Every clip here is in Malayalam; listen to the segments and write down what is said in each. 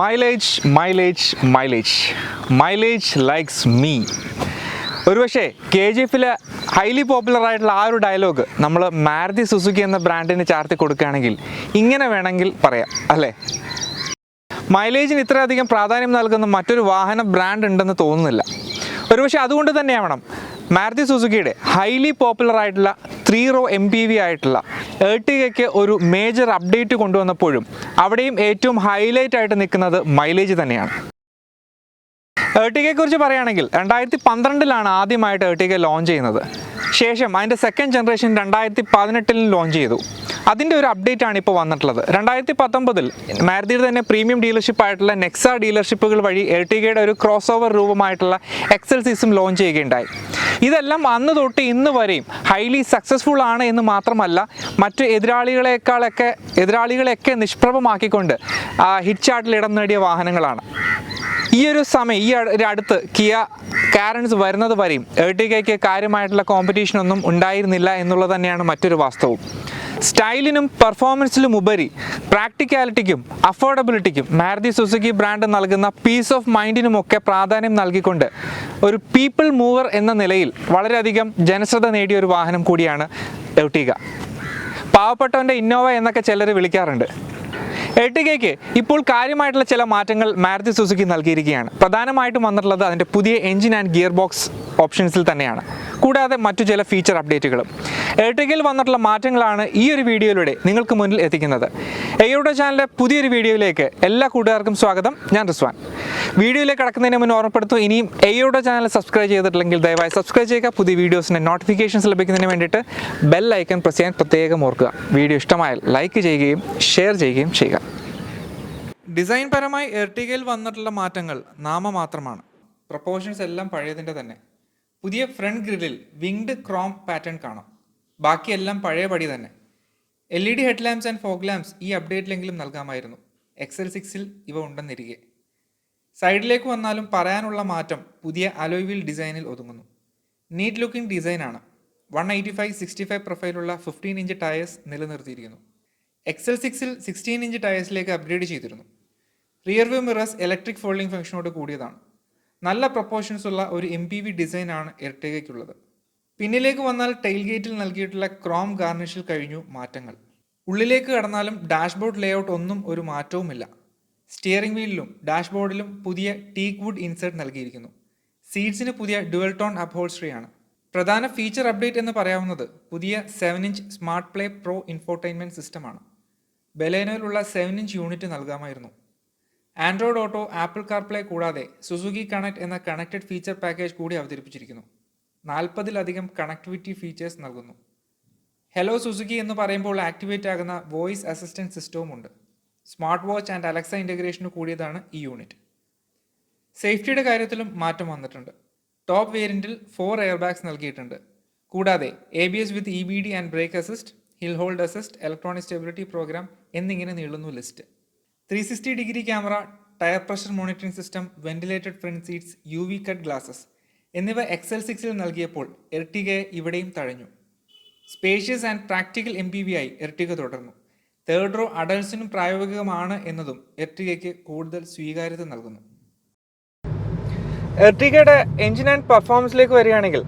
Mileage likes me. ഒരു പക്ഷേ KGF-ലെ ഹൈലി പോപ്പുലർ ആയിട്ടുള്ള ആ ഒരു ഡയലോഗ് നമ്മൾ മാരുതി സുസുക്കി എന്ന ബ്രാൻഡിന് ചാർത്തി കൊടുക്കുകയാണെങ്കിൽ ഇങ്ങനെ വേണമെങ്കിൽ പറയാം അല്ലേ. മൈലേജിന് ഇത്രയധികം പ്രാധാന്യം നൽകുന്ന മറ്റൊരു വാഹന ബ്രാൻഡ് ഉണ്ടെന്ന് തോന്നുന്നില്ല. ഒരുപക്ഷെ അതുകൊണ്ട് തന്നെയാവണം മാരുതി സുസുക്കിയുടെ ഹൈലി പോപ്പുലർ ആയിട്ടുള്ള 3 റോ MPV ആയിട്ടുള്ള എർട്ടിഗയ്ക്ക് ഒരു മേജർ അപ്ഡേറ്റ് കൊണ്ടുവന്നപ്പോഴും അവിടെയും ഏറ്റവും ഹൈലൈറ്റ് ആയിട്ട് നിൽക്കുന്നത് മൈലേജ് തന്നെയാണ്. എർട്ടിഗയെക്കുറിച്ച് പറയുകയാണെങ്കിൽ 2012 ആദ്യമായിട്ട് എർട്ടിഗ ലോഞ്ച് ചെയ്യുന്നത്. ശേഷം അതിൻ്റെ സെക്കൻഡ് ജനറേഷൻ 2018 ലോഞ്ച് ചെയ്തു. അതിൻ്റെ ഒരു അപ്ഡേറ്റ് ആണ് ഇപ്പോൾ വന്നിട്ടുള്ളത്. 2019 മാരുതിയുടെ തന്നെ പ്രീമിയം ഡീലർഷിപ്പ് ആയിട്ടുള്ള നെക്സ ഡീലർഷിപ്പുകൾ വഴി എർട്ടിഗയുടെ ഒരു ക്രോസ് ഓവർ രൂപമായിട്ടുള്ള XL6 ലോഞ്ച് ചെയ്യുകയുണ്ടായി. ഇതെല്ലാം അന്ന് തൊട്ട് ഇന്ന് വരെയും ഹൈലി സക്സസ്ഫുൾ ആണ് എന്ന് മാത്രമല്ല മറ്റ് എതിരാളികളെയൊക്കെ നിഷ്പ്രഭമാക്കിക്കൊണ്ട് ഹിറ്റ് ചാർട്ടിൽ ഇടം നേടിയ വാഹനങ്ങളാണ്. ഈ ഒരു അടുത്ത് കിയ കാരൻസ് വരുന്നത് വരെയും എർട്ടിഗയ്ക്ക് കാര്യമായിട്ടുള്ള കോമ്പറ്റീഷൻ ഒന്നും ഉണ്ടായിരുന്നില്ല എന്നുള്ളത് തന്നെയാണ് മറ്റൊരു വാസ്തവം. സ്റ്റൈലിനും പെർഫോമൻസിലും ഉപരി പ്രാക്ടിക്കാലിറ്റിക്കും അഫോർഡബിലിറ്റിക്കും മാരുതി സുസുക്കി ബ്രാൻഡ് നൽകുന്ന പീസ് ഓഫ് മൈൻഡിനുമൊക്കെ പ്രാധാന്യം നൽകിക്കൊണ്ട് ഒരു പീപ്പിൾ മൂവർ എന്ന നിലയിൽ വളരെയധികം ജനശ്രദ്ധ നേടിയ ഒരു വാഹനം കൂടിയാണ് എർട്ടിഗ. പാവപ്പെട്ടവൻ്റെ ഇന്നോവ എന്നൊക്കെ ചിലർ വിളിക്കാറുണ്ട്. എർട്ടിഗയ്ക്ക് ഇപ്പോൾ കാര്യമായിട്ടുള്ള ചില മാറ്റങ്ങൾ മാരുതി സുസുക്കി നൽകിയിരിക്കുകയാണ്. പ്രധാനമായിട്ടും വന്നിട്ടുള്ളത് അതിൻ്റെ പുതിയ എഞ്ചിൻ ആൻഡ് ഗിയർ ബോക്സ് ഓപ്ഷൻസിൽ തന്നെയാണ്, കൂടാതെ മറ്റു ചില ഫീച്ചർ അപ്ഡേറ്റുകളും. എർട്ടിഗയിൽ വന്നിട്ടുള്ള മാറ്റങ്ങളാണ് ഈ ഒരു വീഡിയോയിലൂടെ നിങ്ങൾക്ക് മുന്നിൽ എത്തിക്കുന്നത്. AyeAuto ചാനലിലെ പുതിയൊരു വീഡിയോയിലേക്ക് എല്ലാ കൂട്ടുകാർക്കും സ്വാഗതം. ഞാൻ റിസ്വാൻ. വീഡിയോയിലേക്ക് കടക്കുന്നതിന് മുന്നേ ഓർമ്മപ്പെടുത്തും, ഇനിയും AyeAuto ചാനൽ സബ്സ്ക്രൈബ് ചെയ്തിട്ടില്ലെങ്കിൽ ദയവായി സബ്സ്ക്രൈബ് ചെയ്യുക. പുതിയ വീഡിയോസിൻ്റെ നോട്ടിഫിക്കേഷൻസ് ലഭിക്കുന്നതിന് വേണ്ടിയിട്ട് ബെൽ ഐക്കൺ പ്രസ് ചെയ്യാൻ പ്രത്യേകം ഓർക്കുക. വീഡിയോ ഇഷ്ടമായാൽ ലൈക്ക് ചെയ്യുകയും ഷെയർ ചെയ്യുകയും ചെയ്യുക. ഡിസൈൻ പരമായി എർട്ടിഗയിൽ വന്നിട്ടുള്ള മാറ്റങ്ങൾ നാമമാത്രമാണ്. പ്രൊപ്പോർഷൻസ് എല്ലാം പഴയതിൻ്റെ തന്നെ. പുതിയ ഫ്രണ്ട് ഗ്രില്ലിൽ വിങ്ഡ് ക്രോം പാറ്റേൺ കാണാം. ബാക്കിയെല്ലാം പഴയപടി തന്നെ. LED head lamps and fog lamps ഈ അപ്ഡേറ്റിലെങ്കിലും നൽകാമായിരുന്നു. XL6-ൽ ഇവ ഉണ്ടെന്നിരിക്കെ. സൈഡിലേക്ക് വന്നാലും പറയാനുള്ള മാറ്റം പുതിയ അലോയ് വീൽ ഡിസൈനിൽ ഒതുങ്ങുന്നു. നീറ്റ് ലുക്കിംഗ് ഡിസൈനാണ്. 185/65 പ്രൊഫൈലുള്ള 15-ഇഞ്ച് ടയേഴ്സ് നിലനിർത്തിയിരിക്കുന്നു. XL6-ൽ 16-ഇഞ്ച് ടയേഴ്സിലേക്ക് അപ്ഗ്രേഡ് ചെയ്തിരുന്നു. Rear view mirrors electric folding ഫംഗ്ഷനോട് കൂടിയതാണ്. നല്ല പ്രൊപ്പോർഷൻസ് ഉള്ള ഒരു MPV ഡിസൈനാണ് എർട്ടിഗയ്ക്കുള്ളത്. പിന്നിലേക്ക് വന്നാൽ ടെയിൽ ഗേറ്റിൽ നൽകിയിട്ടുള്ള ക്രോം ഗാർണിഷിൽ കഴിഞ്ഞു മാറ്റങ്ങൾ. ഉള്ളിലേക്ക് കടന്നാലും ഡാഷ്ബോർഡ് ലേഔട്ട് ഒന്നും ഒരു മാറ്റവുമില്ല. സ്റ്റിയറിംഗ് വീലിലും ഡാഷ്ബോർഡിലും പുതിയ ടീക്ക് വുഡ് ഇൻസേർട്ട് നൽകിയിരിക്കുന്നു. സീറ്റ്സിന് പുതിയ ഡുവൽ ടോൺ അപ്ഹോൾസ്റ്ററിയാണ്. പ്രധാന ഫീച്ചർ അപ്ഡേറ്റ് എന്ന് പറയാവുന്നത് പുതിയ 7-ഇഞ്ച് സ്മാർട്ട് പ്ലേ പ്രോ ഇൻഫോർടൈൻമെൻറ്റ് സിസ്റ്റമാണ്. ബലേനോയിലുള്ള 7-ഇഞ്ച് യൂണിറ്റ് നൽകാമായിരുന്നു. ആൻഡ്രോയിഡ് ഓട്ടോ, ആപ്പിൾ കാർപ്ലേ കൂടാതെ സുസുക്കി കണക്ട് എന്ന കണക്റ്റഡ് ഫീച്ചർ പാക്കേജ് കൂടി അവതരിപ്പിച്ചിരിക്കുന്നു. 40-ലധികം കണക്ടിവിറ്റി ഫീച്ചേഴ്സ് നൽകുന്നു. ഹലോ സുസുക്കി എന്ന് പറയുമ്പോൾ ആക്ടിവേറ്റ് ആകുന്ന വോയിസ് അസിസ്റ്റൻറ്റ് സിസ്റ്റവും ഉണ്ട്. സ്മാർട്ട് വാച്ച് ആൻഡ് അലക്സ ഇൻ്റഗ്രേഷന് കൂടിയതാണ് ഈ യൂണിറ്റ്. സേഫ്റ്റിയുടെ കാര്യത്തിലും മാറ്റം വന്നിട്ടുണ്ട്. ടോപ്പ് വേരിയൻറ്റിൽ 4 എയർ ബാഗ്സ് നൽകിയിട്ടുണ്ട്. കൂടാതെ ABS with EBD and brake assist, hill hold assist, electronic stability programme എന്നിങ്ങനെ നീളുന്നു ലിസ്റ്റ്. 360-ഡിഗ്രി camera, tyre pressure monitoring system, ventilated front seats, UV cut glasses എന്നിവ XL6-ൽ നൽകിയപ്പോൾ എർട്ടിഗയെ ഇവിടെയും തഴഞ്ഞു. സ്പേഷ്യസ് ആൻഡ് പ്രാക്ടിക്കൽ MPV ആയി എർട്ടിഗ തുടർന്നു. 3rd റോ അഡൾട്ട്സിനും പ്രായോഗികമാണ് എന്നതും എർട്ടിഗയ്ക്ക് കൂടുതൽ സ്വീകാര്യത നൽകുന്നു. എർട്ടിഗയുടെ എഞ്ചിൻ ആൻഡ് പെർഫോമൻസിലേക്ക് വരികയാണെങ്കിൽ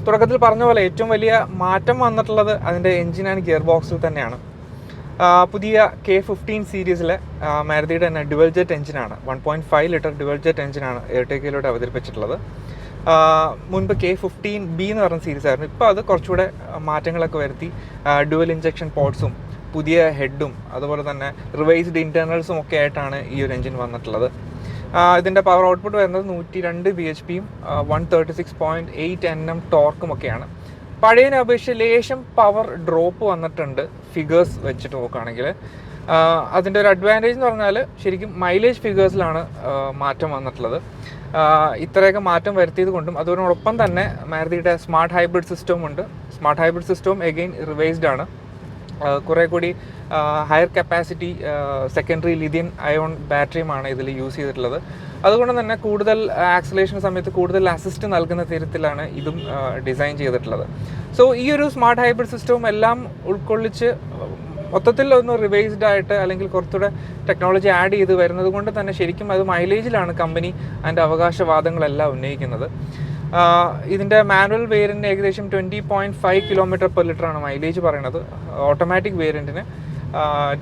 തുടക്കത്തിൽ പറഞ്ഞ പോലെ ഏറ്റവും വലിയ മാറ്റം വന്നിട്ടുള്ളത് അതിൻ്റെ എഞ്ചിൻ ആൻഡ് ഗിയർ ബോക്സിൽ തന്നെയാണ്. പുതിയ K15 സീരീസിലെ മാരുതിയുടെ തന്നെ DualJet എഞ്ചിനാണ്. 1.5 ലിറ്റർ DualJet എഞ്ചിനാണ് എർട്ടിഗയിലൂടെ അവതരിപ്പിച്ചിട്ടുള്ളത്. മുൻപ് K15B എന്ന് പറഞ്ഞ സീരീസ് ആയിരുന്നു. ഇപ്പോൾ അത് കുറച്ചുകൂടെ മാറ്റങ്ങളൊക്കെ വരുത്തി ഡുവൽ ഇഞ്ചക്ഷൻ പോർട്സും പുതിയ ഹെഡും അതുപോലെ തന്നെ റിവൈസ്ഡ് ഇൻറ്റേർണൽസും ഒക്കെ ആയിട്ടാണ് ഈ ഒരു എഞ്ചിൻ വന്നിട്ടുള്ളത്. ഇതിൻ്റെ പവർ ഔട്ട്പുട്ട് വരുന്നത് 102 bhpയും 136.8 Nm ടോർക്കും ഒക്കെയാണ്. പഴയതിനെ അപേക്ഷിച്ച് ലേശം പവർ ഡ്രോപ്പ് വന്നിട്ടുണ്ട് ഫിഗേഴ്സ് വെച്ചിട്ട് നോക്കുകയാണെങ്കിൽ. അതിൻ്റെ ഒരു അഡ്വാൻറ്റേജ് എന്ന് പറഞ്ഞാൽ ശരിക്കും മൈലേജ് ഫിഗേഴ്സിലാണ് മാറ്റം വന്നിട്ടുള്ളത്. ഇത്രയൊക്കെ മാറ്റം വരുത്തിയത് കൊണ്ടും അതിനോടൊപ്പം തന്നെ മാരുതിയുടെ സ്മാർട്ട് ഹൈബ്രിഡ് സിസ്റ്റവും ഉണ്ട്. സ്മാർട്ട് ഹൈബ്രിഡ് സിസ്റ്റവും എഗെയിൻ റിവൈസ്ഡ് ആണ്. കുറേ കൂടി higher capacity secondary lithium ion ബാറ്ററിയുമാണ് ഇതിൽ യൂസ് ചെയ്തിട്ടുള്ളത്. അതുകൊണ്ട് തന്നെ കൂടുതൽ ആക്സലേഷൻ സമയത്ത് കൂടുതൽ അസിസ്റ്റ് നൽകുന്ന തരത്തിലാണ് ഇതും ഡിസൈൻ ചെയ്തിട്ടുള്ളത്. സോ ഈ ഒരു സ്മാർട്ട് ഹൈബ്രിഡ് സിസ്റ്റവും എല്ലാം ഉൾക്കൊള്ളിച്ച് മൊത്തത്തിൽ ഒന്ന് റിവൈസ്ഡ് ആയിട്ട് അല്ലെങ്കിൽ കുറച്ചുകൂടെ ടെക്നോളജി ആഡ് ചെയ്ത് വരുന്നത് കൊണ്ട് തന്നെ ശരിക്കും അത് മൈലേജിലാണ് കമ്പനി അതിൻ്റെ അവകാശവാദങ്ങളെല്ലാം ഉന്നയിക്കുന്നത്. ഇതിൻ്റെ മാനുവൽ വേരിയൻറ്റിന് ഏകദേശം 20.5 km/L ആണ് മൈലേജ് പറയുന്നത്. ഓട്ടോമാറ്റിക് വേരിയൻറ്റിന്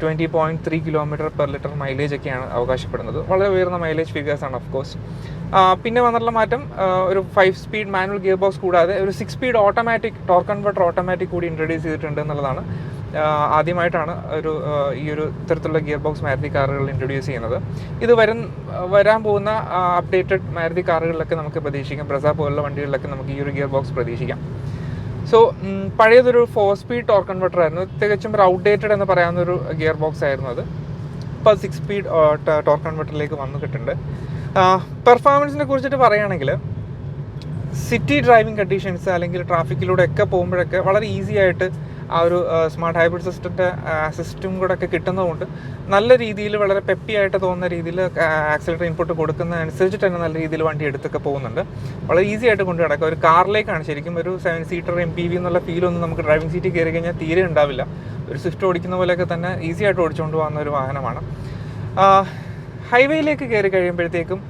20.3 km/L മൈലേജ് ഒക്കെയാണ് അവകാശപ്പെടുന്നത്. വളരെ ഉയർന്ന മൈലേജ് ഫിഗേഴ്സാണ് ഓഫ് കോഴ്സ്. പിന്നെ വന്നിട്ടുള്ള മാറ്റം ഒരു 5 സ്പീഡ് മാനുവൽ ഗിയർ ബോക്സ് കൂടാതെ ഒരു 6 speed automatic torque converter automatic കൂടി ഇൻട്രൊഡ്യൂസ് ചെയ്തിട്ടുണ്ട് എന്നുള്ളതാണ്. ആദ്യമായിട്ടാണ് ഈ ഒരു ഇത്തരത്തിലുള്ള ഗിയർ ബോക്സ് മാരുതി കാറുകൾ ഇൻട്രൊഡ്യൂസ് ചെയ്യുന്നത്. ഇത് വരാൻ പോകുന്ന അപ്ഡേറ്റഡ് മാരുതി കാറുകളിലൊക്കെ നമുക്ക് പ്രതീക്ഷിക്കാം. ബ്രസ പോലുള്ള വണ്ടികളിലൊക്കെ നമുക്ക് ഈ ഒരു ഗിയർ ബോക്സ് പ്രതീക്ഷിക്കാം. സോ പഴയതൊരു 4 സ്പീഡ് ടോർക്ക് കൺവെർട്ടർ ആയിരുന്നു. തികച്ചും ഒരു ഔട്ട്ഡേറ്റഡ് എന്ന് പറയാവുന്നൊരു ഗിയർ ബോക്സ് ആയിരുന്നു അത്. ഇപ്പോൾ 6 സ്പീഡ് ടോർക്ക് കൺവെർട്ടറിലേക്ക് വന്നിട്ടുണ്ട്. പെർഫോമൻസിനെ കുറിച്ചിട്ട് പറയുകയാണെങ്കിൽ സിറ്റി ഡ്രൈവിംഗ് കണ്ടീഷൻസ് അല്ലെങ്കിൽ ട്രാഫിക്കിലൂടെ ഒക്കെ പോകുമ്പോഴൊക്കെ വളരെ ഈസി ആയിട്ട് ആ ഒരു സ്മാർട്ട് ഹൈബ്രിഡ് സിസ്റ്റത്തിൻ്റെ അസിസ്റ്റും കൂടെ ഒക്കെ കിട്ടുന്നതുകൊണ്ട് നല്ല രീതിയിൽ വളരെ പെപ്പി ആയിട്ട് തോന്നുന്ന രീതിയിൽ ആക്സിലേറ്റർ ഇൻപുട്ട് കൊടുക്കുന്നതനുസരിച്ചിട്ട് തന്നെ നല്ല രീതിയിൽ വണ്ടി എടുത്തൊക്കെ പോകുന്നുണ്ട്. വളരെ ഈസി ആയിട്ട് കൊണ്ടു കിടക്കുക. ഒരു കാറിലേക്കാണ് ശരിക്കും ഒരു 7 സീറ്റർ MPV എന്നുള്ള ഫീലൊന്നും നമുക്ക് ഡ്രൈവിംഗ് സീറ്റിൽ കയറി കഴിഞ്ഞാൽ തീരെ ഉണ്ടാവില്ല. ഒരു സ്വിഫ്റ്റ് ഓടിക്കുന്ന പോലെയൊക്കെ തന്നെ ഈസി ആയിട്ട് ഓടിച്ചുകൊണ്ട് പോകുന്ന ഒരു വാഹനമാണ്. ഹൈവേയിലേക്ക് കയറി കഴിയുമ്പോഴത്തേക്കും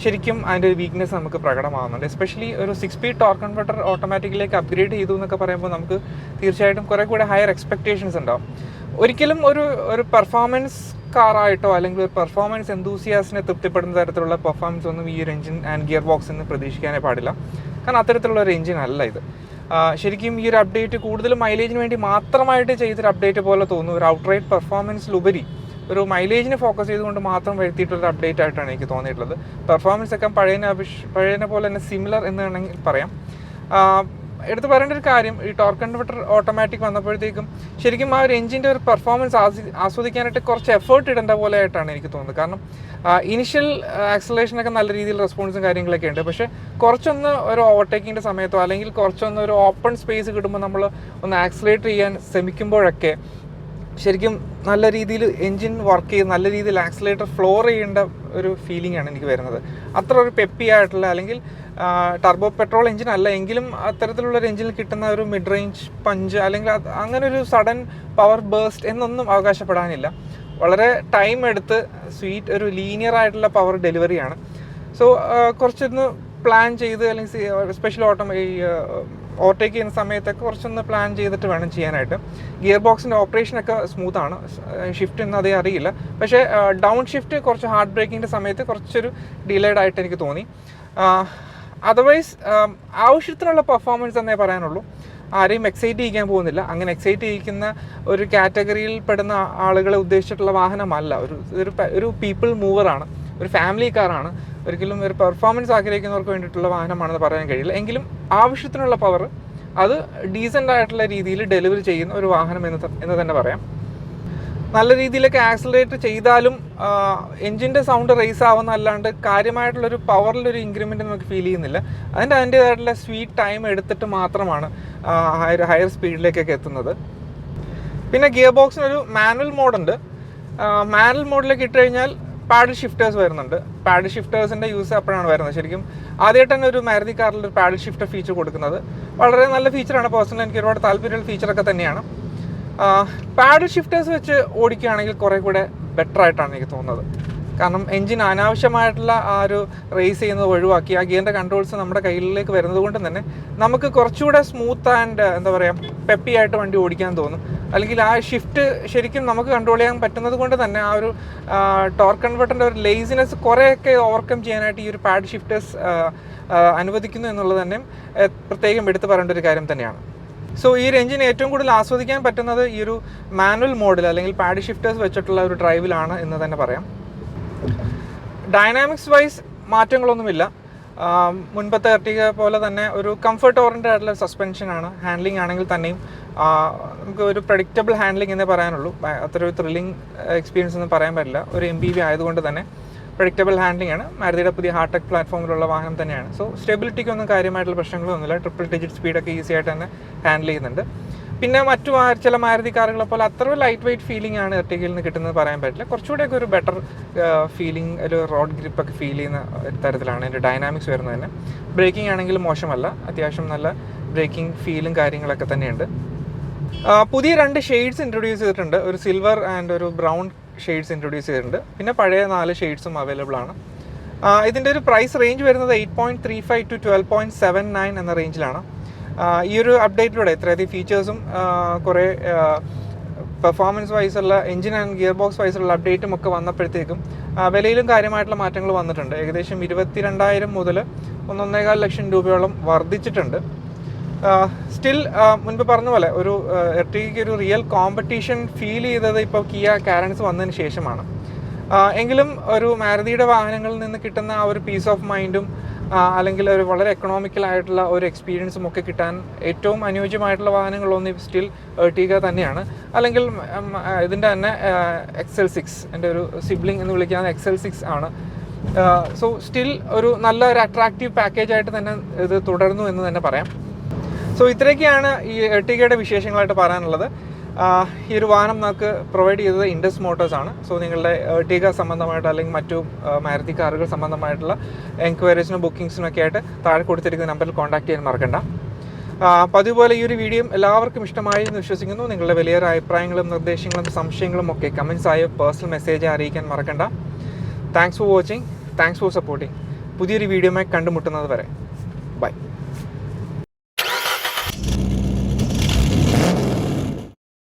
ശരിക്കും അതിൻ്റെ ഒരു വീക്ക്നെസ് നമുക്ക് പ്രകടമാകുന്നുണ്ട്. എസ്പെഷ്യലി ഒരു 6 സ്പീഡ് ടോർക്ക് കൺവെർട്ടർ ഓട്ടോമാറ്റിക്കിലേക്ക് അപ്ഗ്രേഡ് ചെയ്തു എന്നൊക്കെ പറയുമ്പോൾ നമുക്ക് തീർച്ചയായിട്ടും കുറേ കൂടെ ഹയർ എക്സ്പെക്റ്റേഷൻസ് ഉണ്ടാവും. ഒരിക്കലും ഒരു പെർഫോമൻസ് കാറായിട്ടോ അല്ലെങ്കിൽ ഒരു പെർഫോമൻസ് എന്തൂസിയാസിനെ തൃപ്തിപ്പെടുന്ന തരത്തിലുള്ള പെർഫോമൻസ് ഒന്നും ഈ ഒരു എഞ്ചിൻ ആൻഡ് ഗിയർ ബോക്സിൽ നിന്ന് പ്രതീക്ഷിക്കാനേ പാടില്ല. കാരണം അത്തരത്തിലുള്ള ഒരു എഞ്ചിൻ അല്ല ഇത്. ശരിക്കും ഈ ഒരു അപ്ഡേറ്റ് കൂടുതലും മൈലേജിന് വേണ്ടി മാത്രമായിട്ട് ചെയ്തൊരു അപ്ഡേറ്റ് പോലെ തോന്നുന്നു. ഒരു ഔട്ട്റൈറ്റ് പെർഫോമൻസിലുപരി ഒരു മൈലേജിനെ ഫോക്കസ് ചെയ്തുകൊണ്ട് മാത്രം വരുത്തിയിട്ടുള്ളൊരു അപ്ഡേറ്റ് ആയിട്ടാണ് എനിക്ക് തോന്നിയിട്ടുള്ളത്. പെർഫോമൻസ് ഒക്കെ പഴയനെ പോലെ തന്നെ സിമിലർ എന്ന് വേണമെങ്കിൽ പറയാം. എടുത്ത് പറയേണ്ട ഒരു കാര്യം, ഈ ടോർക്ക് കൺവെർട്ടർ ഓട്ടോമാറ്റിക് വന്നപ്പോഴത്തേക്കും ശരിക്കും ആ ഒരു എഞ്ചിൻ്റെ ഒരു പെർഫോമൻസ് ആസ്വദിക്കാനായിട്ട് കുറച്ച് എഫേർട്ട് ഇടേണ്ട പോലെ ആയിട്ടാണ് എനിക്ക് തോന്നുന്നത്. കാരണം ഇനിഷ്യൽ ആക്സലേഷനൊക്കെ നല്ല രീതിയിൽ റെസ്പോൺസും കാര്യങ്ങളൊക്കെ ഉണ്ട്. പക്ഷേ കുറച്ചൊന്ന് ഒരു ഓവർടേക്കിങ്ങിൻ്റെ സമയത്തോ അല്ലെങ്കിൽ കുറച്ചൊന്ന് ഒരു ഓപ്പൺ സ്പേസ് കിട്ടുമ്പോൾ നമ്മൾ ഒന്ന് ആക്സലേറ്റ് ചെയ്യാൻ ശ്രമിക്കുമ്പോഴൊക്കെ ശരിക്കും നല്ല രീതിയിൽ എൻജിൻ വർക്ക് ചെയ്ത് നല്ല രീതിയിൽ ആക്സിലേറ്റർ ഫ്ലോർ ചെയ്യേണ്ട ഒരു ഫീലിംഗ് ആണ് എനിക്ക് വരുന്നത്. അത്ര ഒരു പെപ്പി ആയിട്ടുള്ള അല്ലെങ്കിൽ ടർബോ പെട്രോൾ എഞ്ചിൻ അല്ല എങ്കിലും അത്തരത്തിലുള്ളൊരു എഞ്ചിനിൽ കിട്ടുന്ന ഒരു മിഡ് റേഞ്ച് പഞ്ച് അല്ലെങ്കിൽ അങ്ങനെ ഒരു സഡൻ പവർ ബേസ്റ്റ് എന്നൊന്നും അവകാശപ്പെടാനില്ല. വളരെ ടൈം എടുത്ത് ഒരു ലീനിയർ ആയിട്ടുള്ള പവർ ഡെലിവറിയാണ്. സോ കുറച്ചൊന്ന് പ്ലാൻ ചെയ്ത് അല്ലെങ്കിൽ സ്പെഷ്യൽ ഓവർടേക്ക് ചെയ്യുന്ന സമയത്തൊക്കെ കുറച്ചൊന്ന് പ്ലാൻ ചെയ്തിട്ട് വേണം ചെയ്യാനായിട്ട്. ഗിയർ ബോക്സിൻ്റെ ഓപ്പറേഷനൊക്കെ സ്മൂത്താണ്. ഷിഫ്റ്റ് ഒന്നും അതേ അറിയില്ല. പക്ഷേ ഡൗൺ ഷിഫ്റ്റ് കുറച്ച് ഹാർഡ് ബ്രേക്കിങ്ങിൻ്റെ സമയത്ത് കുറച്ചൊരു ഡിലേഡ് ആയിട്ട് എനിക്ക് തോന്നി. അതർവൈസ് ആവശ്യത്തിനുള്ള പെർഫോമൻസ് എന്നേ പറയാനുള്ളൂ. ആരെയും എക്സൈറ്റ് ചെയ്യിക്കാൻ പോകുന്നില്ല. അങ്ങനെ എക്സൈറ്റ് ചെയ്യിക്കുന്ന ഒരു കാറ്റഗറിയിൽ പെടുന്ന ആളുകളെ ഉദ്ദേശിച്ചിട്ടുള്ള വാഹനമല്ല. ഒരു പീപ്പിൾ മൂവറാണ്, ഒരു ഫാമിലി കാറാണ്. ഒരിക്കലും ഒരു പെർഫോമൻസ് ആഗ്രഹിക്കുന്നവർക്ക് വേണ്ടിയിട്ടുള്ള വാഹനമാണെന്ന് പറയാൻ കഴിയില്ല. എങ്കിലും ആവശ്യത്തിനുള്ള പവർ അത് ഡീസൻ്റ് ആയിട്ടുള്ള രീതിയിൽ ഡെലിവറി ചെയ്യുന്ന ഒരു വാഹനം എന്ന് തന്നെ പറയാം. നല്ല രീതിയിലൊക്കെ ആക്സിലറേറ്റ് ചെയ്താലും എൻജിൻ്റെ സൗണ്ട് റേസ് ആവുന്നതല്ലാണ്ട് കാര്യമായിട്ടുള്ളൊരു പവറിലൊരു ഇൻക്രിമെൻറ്റ് നമുക്ക് ഫീൽ ചെയ്യുന്നില്ല. അതിൻ്റേതായിട്ടുള്ള സ്വീറ്റ് ടൈം എടുത്തിട്ട് മാത്രമാണ് ഹയർ സ്പീഡിലേക്കൊക്കെ എത്തുന്നത്. പിന്നെ ഗിയർ ബോക്സിനൊരു മാനുവൽ മോഡുണ്ട്. മാനുവൽ മോഡിലേക്ക് ഇട്ട് കഴിഞ്ഞാൽ പാഡിൽ ഷിഫ്റ്റേഴ്സ് വരുന്നുണ്ട്. പാഡിൽ ഷിഫ്റ്റേഴ്സിൻ്റെ യൂസ് അപ്പോഴാണ് വരുന്നത്. ശരിക്കും ആദ്യമായിട്ട് തന്നെ ഒരു മാരുതി കാറിൽ ഒരു പാഡിൽ ഷിഫ്റ്റർ ഫീച്ചർ കൊടുക്കുന്നത് വളരെ നല്ല ഫീച്ചറാണ്. പേഴ്സണലി എനിക്ക് ഒരുപാട് താല്പര്യമുള്ള ഫീച്ചറൊക്കെ തന്നെയാണ്. പാഡിൽ ഷിഫ്റ്റേഴ്സ് വെച്ച് ഓടിക്കുകയാണെങ്കിൽ കുറേ കൂടെ ബെറ്റർ ആയിട്ടാണ് എനിക്ക് തോന്നുന്നത്. കാരണം എൻജിൻ അനാവശ്യമായിട്ടുള്ള ആ ഒരു റേസ് ചെയ്യുന്നത് ഒഴിവാക്കി ആ ഗിയറിൻ്റെ കൺട്രോൾസ് നമ്മുടെ കയ്യിലേക്ക് വരുന്നത് കൊണ്ട് തന്നെ നമുക്ക് കുറച്ചുകൂടെ സ്മൂത്ത് ആൻഡ് എന്താ പറയുക പെപ്പി ആയിട്ട് വണ്ടി ഓടിക്കാൻ തോന്നും. അല്ലെങ്കിൽ ആ ഷിഫ്റ്റ് ശരിക്കും നമുക്ക് കൺട്രോൾ ചെയ്യാൻ പറ്റുന്നത് കൊണ്ട് തന്നെ ആ ഒരു ടോർക്ക് കൺവെർട്ടറിൻ്റെ ഒരു ലേസിനെസ് കുറേയൊക്കെ ഓവർകം ചെയ്യാനായിട്ട് ഈ ഒരു പാഡ് ഷിഫ്റ്റേഴ്സ് അനുവദിക്കുന്നു എന്നുള്ളത് തന്നെ പ്രത്യേകം എടുത്തു പറയേണ്ട ഒരു കാര്യം തന്നെയാണ്. സോ ഈ ഒരു എഞ്ചിൻ ഏറ്റവും കൂടുതൽ ആസ്വദിക്കാൻ പറ്റുന്നത് ഈ ഒരു മാനുവൽ മോഡിൽ അല്ലെങ്കിൽ പാഡ് ഷിഫ്റ്റേഴ്സ് വെച്ചിട്ടുള്ള ഒരു ഡ്രൈവിലാണ് എന്ന് തന്നെ പറയാം. ഡൈനാമിക്സ് വൈസ് മാറ്റങ്ങളൊന്നുമില്ല. മുൻപത്തെ എർട്ടിക പോലെ തന്നെ ഒരു കംഫർട്ട് ഓറിയൻറ്റഡ് ആയിട്ടുള്ള സസ്പെൻഷനാണ്. ഹാൻഡ്ലിംഗ് ആണെങ്കിൽ തന്നെയും നമുക്ക് ഒരു പ്രഡിക്റ്റബിൾ ഹാൻഡ്ലിംഗ് എന്നേ പറയാനുള്ളൂ. അത്ര ഒരു ത്രില്ലിംഗ് എക്സ്പീരിയൻസ് ഒന്നും പറയാൻ പറ്റില്ല. ഒരു MPV ആയതുകൊണ്ട് തന്നെ പ്രഡിക്റ്റബിൾ ഹാൻഡ്ലിംഗ് ആണ്. മാരുതിയുടെ പുതിയ ഹാർടെക് പ്ലാറ്റ്ഫോമിലുള്ള വാഹനം തന്നെയാണ്. സോ സ്റ്റെബിലിറ്റിക്കൊന്നും കാര്യമായിട്ടുള്ള പ്രശ്നങ്ങളൊന്നുമില്ല. ട്രിപ്പിൾ ഡിജിറ്റ് സ്പീഡൊക്കെ ഈസി ആയിട്ട് തന്നെ ഹാൻഡിൽ ചെയ്യുന്നുണ്ട്. പിന്നെ മറ്റു ചില മാരുതി കാറുകളെ പോലെ അത്ര ലൈറ്റ് വെയിറ്റ് ഫീലിംഗ് ആണ് എർട്ടിഗയിൽ നിന്ന് കിട്ടുന്നത് പറയാൻ പറ്റില്ല. കുറച്ചുകൂടെയൊക്കെ ഒരു ബെറ്റർ ഫീലിംഗ്, ഒരു റോഡ് ഗ്രിപ്പൊക്കെ ഫീൽ ചെയ്യുന്ന തരത്തിലാണ് എൻ്റെ ഡൈനാമിക്സ് വരുന്നത് തന്നെ. ബ്രേക്കിംഗ് ആണെങ്കിലും മോശമല്ല, അത്യാവശ്യം നല്ല ബ്രേക്കിംഗ് ഫീലും കാര്യങ്ങളൊക്കെ തന്നെയുണ്ട്. പുതിയ 2 ഷെയ്ഡ്സ് ഇൻട്രൊഡ്യൂസ് ചെയ്തിട്ടുണ്ട്. ഒരു സിൽവർ ആൻഡ് ഒരു ബ്രൗൺ ഷെയ്ഡ്സ് ഇൻട്രൊഡ്യൂസ് ചെയ്തിട്ടുണ്ട്. പിന്നെ പഴയ 4 ഷെയ്ഡ്സും അവൈലബിൾ ആണ്. ഇതിൻ്റെ ഒരു പ്രൈസ് റേഞ്ച് വരുന്നത് 8.35 to 12.79 എന്ന റേഞ്ചിലാണ്. ഈ ഒരു അപ്ഡേറ്റിലൂടെ ഇത്രയധികം ഫീച്ചേഴ്സും കുറേ പെർഫോമൻസ് വൈസുള്ള എഞ്ചിൻ ആൻഡ് ഗിയർ ബോക്സ് വൈസുള്ള അപ്ഡേറ്റും ഒക്കെ വന്നപ്പോഴത്തേക്കും വിലയിലും കാര്യമായിട്ടുള്ള മാറ്റങ്ങൾ വന്നിട്ടുണ്ട്. ഏകദേശം 22,000 മുതൽ 1.25 ലക്ഷം രൂപയോളം വർദ്ധിച്ചിട്ടുണ്ട്. സ്റ്റിൽ മുൻപ് പറഞ്ഞ പോലെ ഒരു എർട്ടിഗയ്ക്ക് ഒരു റിയൽ കോമ്പറ്റീഷൻ ഫീൽ ചെയ്തത് ഇപ്പോൾ കിയ കാരൻസ് വന്നതിന് ശേഷമാണ്. എങ്കിലും ഒരു മാരുതിയുടെ വാഹനങ്ങളിൽ നിന്ന് കിട്ടുന്ന ആ ഒരു പീസ് ഓഫ് മൈൻഡും അല്ലെങ്കിൽ ഒരു വളരെ എക്കണോമിക്കലായിട്ടുള്ള ഒരു എക്സ്പീരിയൻസും ഒക്കെ കിട്ടാൻ ഏറ്റവും അനുയോജ്യമായിട്ടുള്ള വാഹനങ്ങളൊന്നും സ്റ്റിൽ എർട്ടിഗ തന്നെയാണ്. അല്ലെങ്കിൽ ഇതിൻ്റെ തന്നെ XL6 എൻ്റെ ഒരു സിബ്ലിംഗ് എന്ന് വിളിക്കുന്ന XL6 ആണ്. സോ സ്റ്റിൽ ഒരു നല്ല ഒരു അട്രാക്റ്റീവ് പാക്കേജായിട്ട് തന്നെ ഇത് തുടർന്നു എന്ന് തന്നെ പറയാം. സോ ഇത്രയൊക്കെയാണ് ഈ എർട്ടിഗയുടെ വിശേഷങ്ങളായിട്ട് പറയാനുള്ളത്. ഈ ഒരു വാഹനം നമുക്ക് പ്രൊവൈഡ് ചെയ്തത് ഇൻഡസ് മോട്ടോഴ്സ് ആണ്. സോ നിങ്ങളുടെ എർട്ടിഗ സംബന്ധമായിട്ട് അല്ലെങ്കിൽ മറ്റു മാരുതി കാറുകൾ സംബന്ധമായിട്ടുള്ള എൻക്വയറീസിനും ബുക്കിംഗ്സിനും ഒക്കെ ആയിട്ട് താഴെ കൊടുത്തിരിക്കുന്ന നമ്പറിൽ കോൺടാക്ട് ചെയ്യാൻ മറക്കണ്ട. അപ്പോൾ അതുപോലെ ഈ ഒരു വീഡിയോ എല്ലാവർക്കും ഇഷ്ടമായി എന്ന് വിശ്വസിക്കുന്നു. നിങ്ങളുടെ വലിയൊരു അഭിപ്രായങ്ങളും നിർദ്ദേശങ്ങളും സംശയങ്ങളും ഒക്കെ കമൻസ് ആയോ പേഴ്സണൽ മെസ്സേജ് അറിയിക്കാൻ മറക്കണ്ട. Thanks for watching, thanks for supporting. പുതിയൊരു വീഡിയോയുമായി കണ്ടുമുട്ടുന്നത് വരെ.